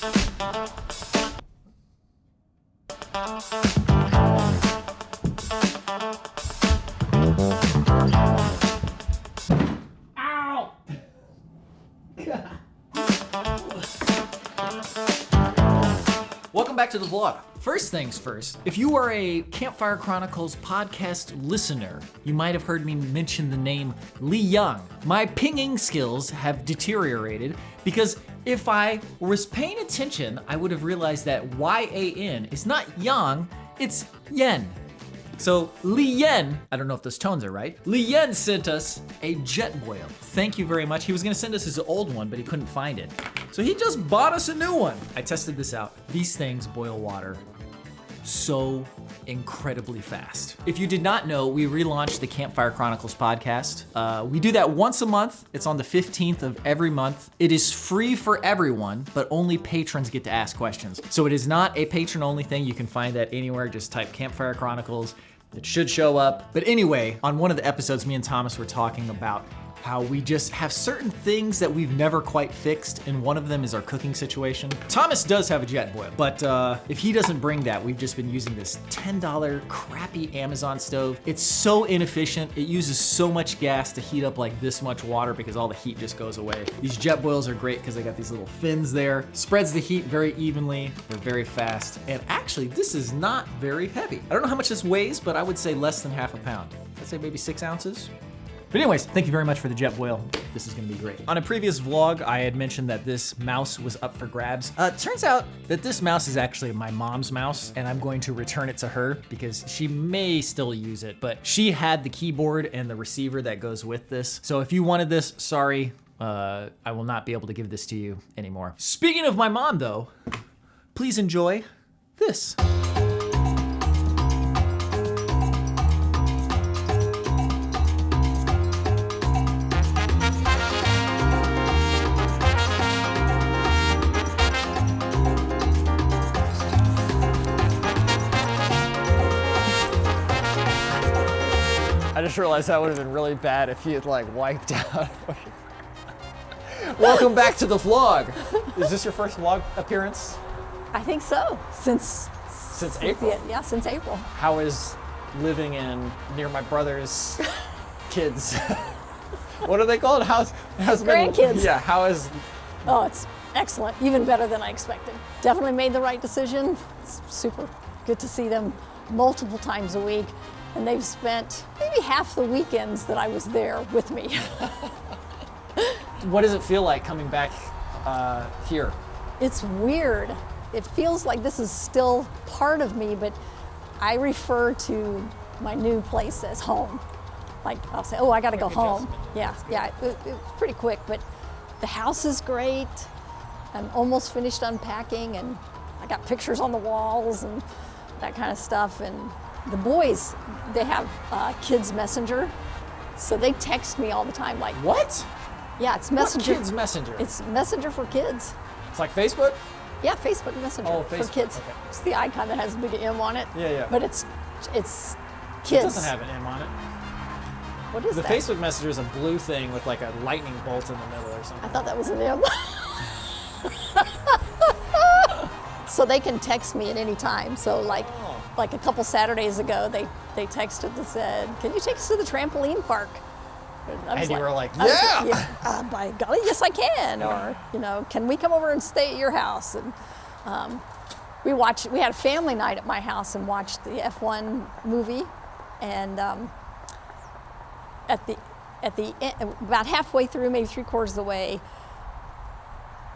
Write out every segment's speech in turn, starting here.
Welcome back to the vlog. First things first, if you are a Campfire Chronicles podcast listener, you might have heard me mention the name Lee Young. My pinging skills have deteriorated because if I was paying attention, I would have realized that Y-A-N is not Yang, it's Yen. So Lee Yen, I don't know if those tones are right, Lee Yen sent us a Jetboil. Thank you very much. He was gonna send us his old one, but he couldn't find it. So he just bought us a new one. I tested this out. These things boil water so incredibly fast. If you did not know, we relaunched the Campfire Chronicles podcast. We do that once a month. It's on the 15th of every month. It is free for everyone, but only patrons get to ask questions. So it is not a patron-only thing. You can find that anywhere. Just type Campfire Chronicles. It should show up. But anyway, on one of the episodes, me and Thomas were talking about how we just have certain things that we've never quite fixed, and one of them is our cooking situation. Thomas does have a Jetboil, but if he doesn't bring that, we've just been using this $10 crappy Amazon stove. It's so inefficient. It uses so much gas to heat up like this much water because all the heat just goes away. These Jetboils are great because they got these little fins there. Spreads the heat very evenly. They're very fast. And actually, this is not very heavy. I don't know how much this weighs, but I would say less than half a pound. I'd say maybe 6 ounces. But anyways, thank you very much for the Jetboil. This is gonna be great. On a previous vlog, I had mentioned that this mouse was up for grabs. Turns out that this mouse is actually my mom's mouse, and I'm going to return it to her because she may still use it, but she had the keyboard and the receiver that goes with this. So if you wanted this, sorry, I will not be able to give this to you anymore. Speaking of my mom though, please enjoy this. I just realized that would have been really bad if he had like wiped out. Welcome back to the vlog. Is this your first vlog appearance? I think so. Since April? Yeah, since April. How is living near my brother's kids? What are they called? How's Grandkids. Yeah, how is... Oh, it's excellent. Even better than I expected. Definitely made the right decision. It's super good to see them multiple times a week. And they've spent maybe half the weekends that I was there with me. What does it feel like coming back here? It's weird. It feels like this is still part of me, but I refer to my new place as home. Like I'll say, oh, I gotta go home. Yeah, it's pretty quick, but the house is great. I'm almost finished unpacking and I got pictures on the walls and that kind of stuff. And the boys, they have Kids Messenger, so they text me all the time like, what? Yeah, it's Messenger. What Kids Messenger? It's Messenger for kids. It's like Facebook? Yeah, Facebook Messenger for kids. Okay. It's the icon that has a big M on it. Yeah. But it's kids. It doesn't have an M on it. What is that? The Facebook Messenger is a blue thing with like a lightning bolt in the middle or something. I thought that was an M. So they can text me at any time. So like a couple Saturdays ago, they texted and said, "Can you take us to the trampoline park?" And you were like, yeah. By golly, yes I can. Or, can we come over and stay at your house? And we had a family night at my house and watched the F1 movie. And at the end, about halfway through, maybe 3/4 of the way,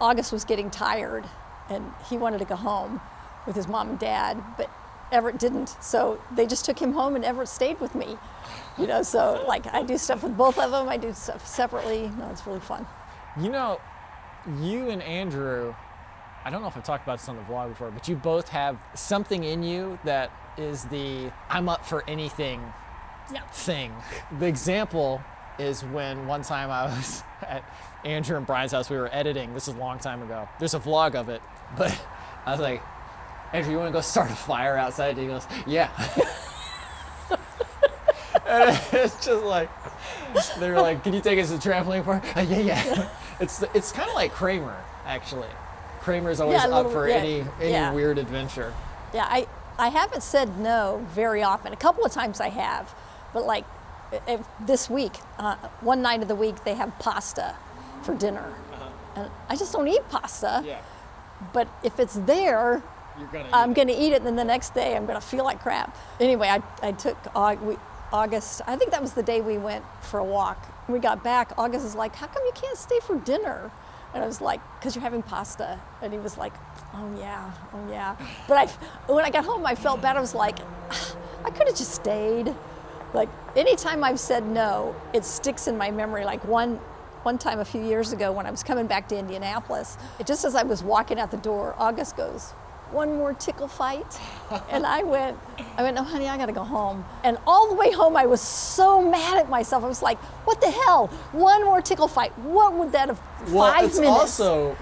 August was getting tired and he wanted to go home with his mom and dad, but Everett didn't. So they just took him home and Everett stayed with me. So like I do stuff with both of them. I do stuff separately. No, it's really fun. You and Andrew, I don't know if I've talked about this on the vlog before, but you both have something in you that is the I'm up for anything thing. The example is when one time I was at Andrew and Brian's house, we were editing. This is a long time ago. There's a vlog of it, but I was like, Andrew, you want to go start a fire outside? And he goes, yeah. And it's just like, they're like, can you take us to the trampoline park? Yeah. It's kind of like Kramer, actually. Kramer's always Yeah, a up little- for yeah, any yeah. weird adventure. Yeah, I haven't said no very often. A couple of times I have, but like this week, one night of the week they have pasta for dinner, and I just don't eat pasta. Yeah. But if it's there, You're gonna I'm going to eat it, and then the next day I'm going to feel like crap. Anyway, I took August. I think that was the day we went for a walk. When we got back, August is like, "How come you can't stay for dinner?" And I was like, "Because you're having pasta." And he was like, "Oh yeah." But when I got home, I felt bad. I was like, I could have just stayed. Like anytime I've said no, it sticks in my memory. Like one time a few years ago when I was coming back to Indianapolis, just as I was walking out the door, August goes, "One more tickle fight?" And I went, "No, honey, I gotta go home." And all the way home, I was so mad at myself. I was like, what the hell? One more tickle fight. What would that have, Well, 5 it's minutes? also,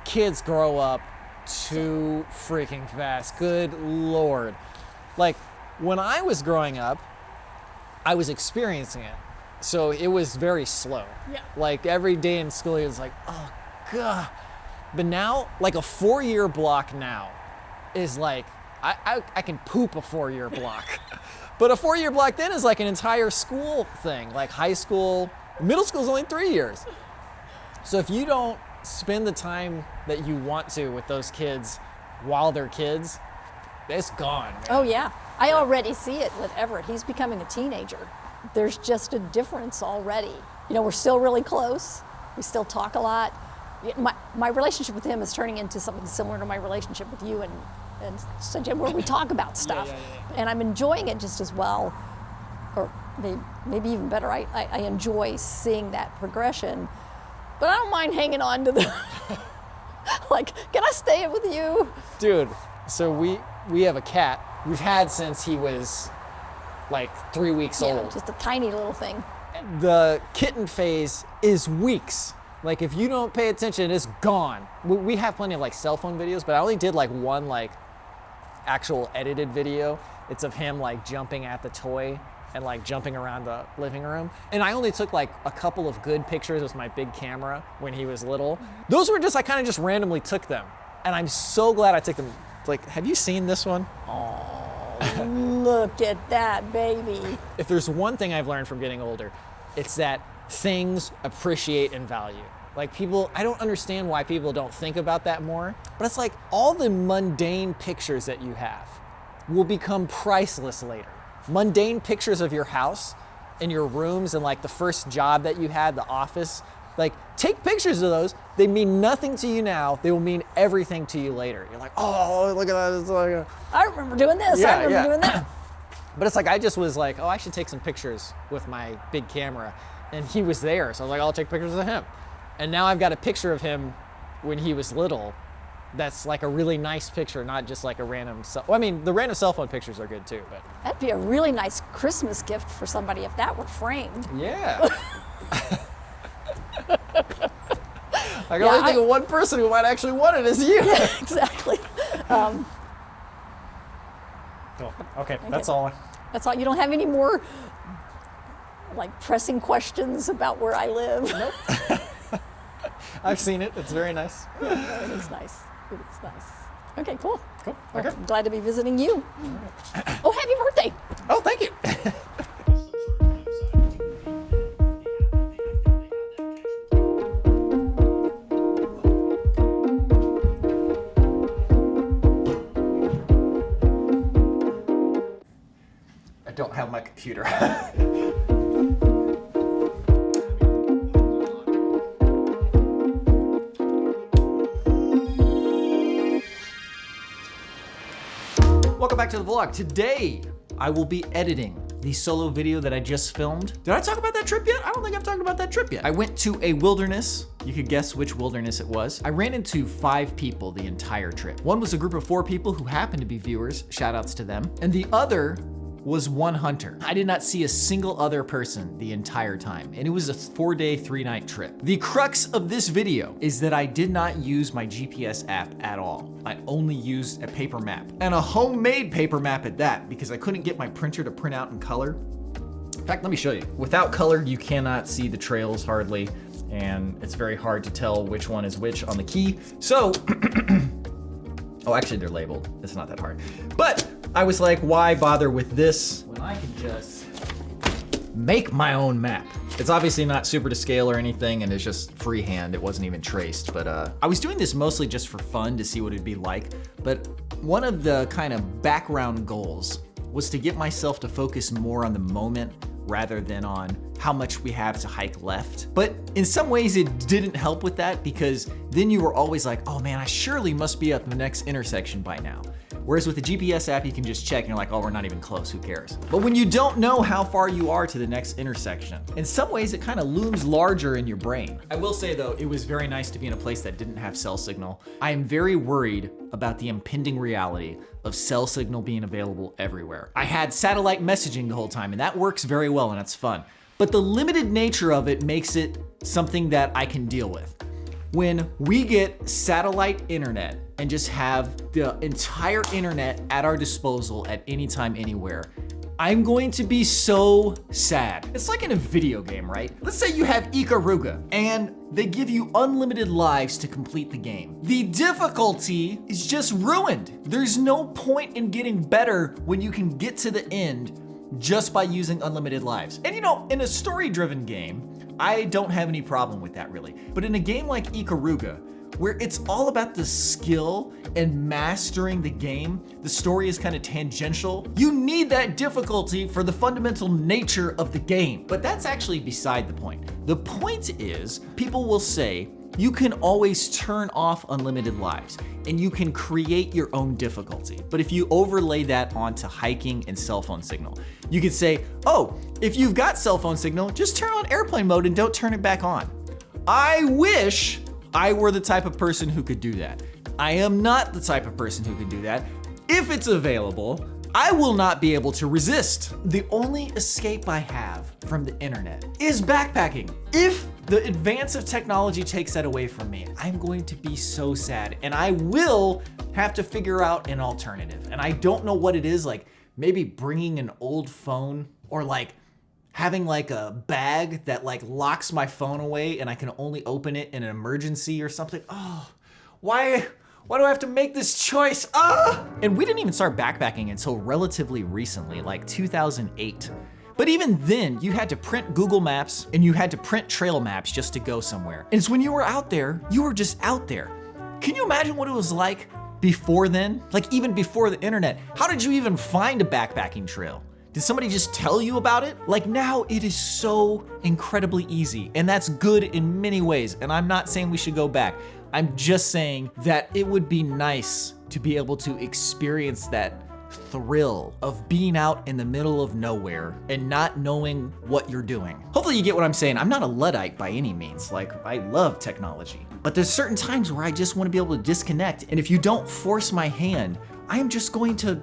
kids grow up too freaking fast. Good Lord. Like, when I was growing up, I was experiencing it. So it was very slow. Yeah. Like, every day in school, it was like, oh, God. But now, like a 4-year block now is like, I can poop a 4-year block. But a 4-year block then is like an entire school thing, like high school, middle school is only 3 years. So if you don't spend the time that you want to with those kids while they're kids, it's gone. Man. Oh yeah, I already see it with Everett. He's becoming a teenager. There's just a difference already. You know, we're still really close. We still talk a lot. My relationship with him is turning into something similar to my relationship with you and Sanjay, where we talk about stuff. Yeah. And I'm enjoying it just as well, or maybe even better. I enjoy seeing that progression, but I don't mind hanging on to the, like, can I stay with you? Dude, so we have a cat we've had since he was like 3 weeks Yeah, old. just a tiny little thing. The kitten phase is weeks. Like if you don't pay attention, it's gone. We have plenty of like cell phone videos, but I only did like one like actual edited video. It's of him like jumping at the toy and like jumping around the living room. And I only took like a couple of good pictures with my big camera when he was little. Those were just, I kind of just randomly took them. And I'm so glad I took them. Like, have you seen this one? Look at that baby. If there's one thing I've learned from getting older, it's that things appreciate in value. Like people, I don't understand why people don't think about that more, but it's like all the mundane pictures that you have will become priceless later. Mundane pictures of your house and your rooms and like the first job that you had, the office, like take pictures of those. They mean nothing to you now. They will mean everything to you later. You're like, oh, look at that. It's like I remember doing this. I remember doing that. But it's like, I just was like, oh, I should take some pictures with my big camera. And he was there. So I was like, I'll take pictures of him. And now I've got a picture of him when he was little. That's like a really nice picture, not just like a random well, I mean, the random cell phone pictures are good too, but. That'd be a really nice Christmas gift for somebody if that were framed. Yeah. I can only think of one person who might actually want it is you. Yeah, exactly. Oh, okay, that's all. That's all. You don't have any more like pressing questions about where I live? Nope. I've seen it. It's very nice. It is nice. It is nice. Okay, cool. Cool. Well, Okay. I'm glad to be visiting you. Oh, happy birthday. Oh, thank you. I don't have my computer. Welcome back to the vlog. Today, I will be editing the solo video that I just filmed. Did I talk about that trip yet? I don't think I've talked about that trip yet. I went to a wilderness. You could guess which wilderness it was. I ran into 5 people the entire trip. One was a group of 4 people who happened to be viewers, shout outs to them. And the other was one hunter. I did not see a single other person the entire time, and it was a 4-day, 3-night trip. The crux of this video is that I did not use my GPS app at all. I only used a paper map, and a homemade paper map at that, because I couldn't get my printer to print out in color. In fact, let me show you. Without color, you cannot see the trails hardly, and it's very hard to tell which one is which on the key. So, oh, actually they're labeled. It's not that hard. But I was like, why bother with this when I can just make my own map? It's obviously not super to scale or anything, and it's just freehand. It wasn't even traced, but I was doing this mostly just for fun to see what it'd be like. But one of the kind of background goals was to get myself to focus more on the moment rather than on how much we have to hike left. But in some ways it didn't help with that, because then you were always like, oh man, I surely must be at the next intersection by now. Whereas with the GPS app, you can just check and you're like, oh, we're not even close, who cares? But when you don't know how far you are to the next intersection, in some ways it kind of looms larger in your brain. I will say though, it was very nice to be in a place that didn't have cell signal. I am very worried about the impending reality of cell signal being available everywhere. I had satellite messaging the whole time, and that works very well and it's fun. But the limited nature of it makes it something that I can deal with. When we get satellite internet and just have the entire internet at our disposal at any time, anywhere, I'm going to be so sad. It's like in a video game, right? Let's say you have Ikaruga and they give you unlimited lives to complete the game. The difficulty is just ruined. There's no point in getting better when you can get to the end just by using unlimited lives. And you know, in a story-driven game, I don't have any problem with that really. But in a game like Ikaruga, where it's all about the skill and mastering the game, the story is kind of tangential, you need that difficulty for the fundamental nature of the game. But that's actually beside the point. The point is, people will say, you can always turn off unlimited lives and you can create your own difficulty. But if you overlay that onto hiking and cell phone signal, you could say, oh, if you've got cell phone signal, just turn on airplane mode and don't turn it back on. I wish I were the type of person who could do that. I am not the type of person who could do that. If it's available, I will not be able to resist. The only escape I have from the internet is backpacking. If the advance of technology takes that away from me, I'm going to be so sad, and I will have to figure out an alternative. And I don't know what it is, like maybe bringing an old phone, or like having like a bag that like locks my phone away and I can only open it in an emergency or something. Oh, why do I have to make this choice? And we didn't even start backpacking until relatively recently, like 2008. But even then, you had to print Google Maps and you had to print trail maps just to go somewhere. And it's when you were out there, you were just out there. Can you imagine what it was like before then? Like even before the internet, how did you even find a backpacking trail? Did somebody just tell you about it? Like now it is so incredibly easy, and that's good in many ways. And I'm not saying we should go back. I'm just saying that it would be nice to be able to experience that thrill of being out in the middle of nowhere and not knowing what you're doing. Hopefully you get what I'm saying. I'm not a Luddite by any means. Like, I love technology, but there's certain times where I just want to be able to disconnect. And if you don't force my hand, I am just going to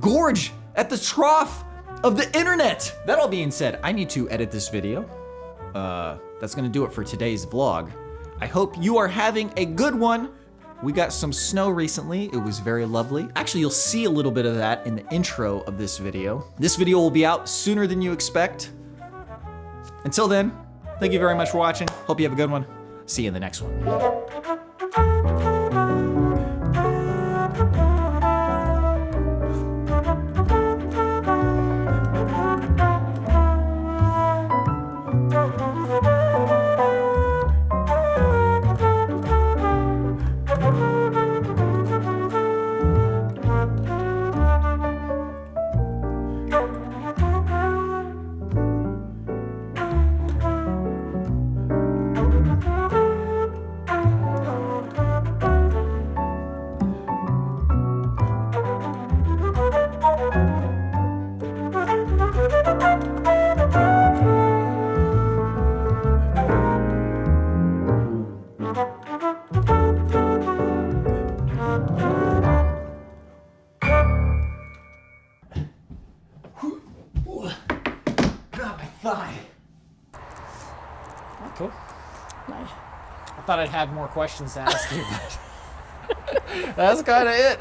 gorge at the trough of the internet. That all being said, I need to edit this video. That's gonna do it for today's vlog. I hope you are having a good one. We got some snow recently. It was very lovely. Actually, you'll see a little bit of that in the intro of this video. This video will be out sooner than you expect. Until then, thank you very much for watching. Hope you have a good one. See you in the next one. Cool. Nice. I thought I'd have more questions to ask you, but that's kind of it.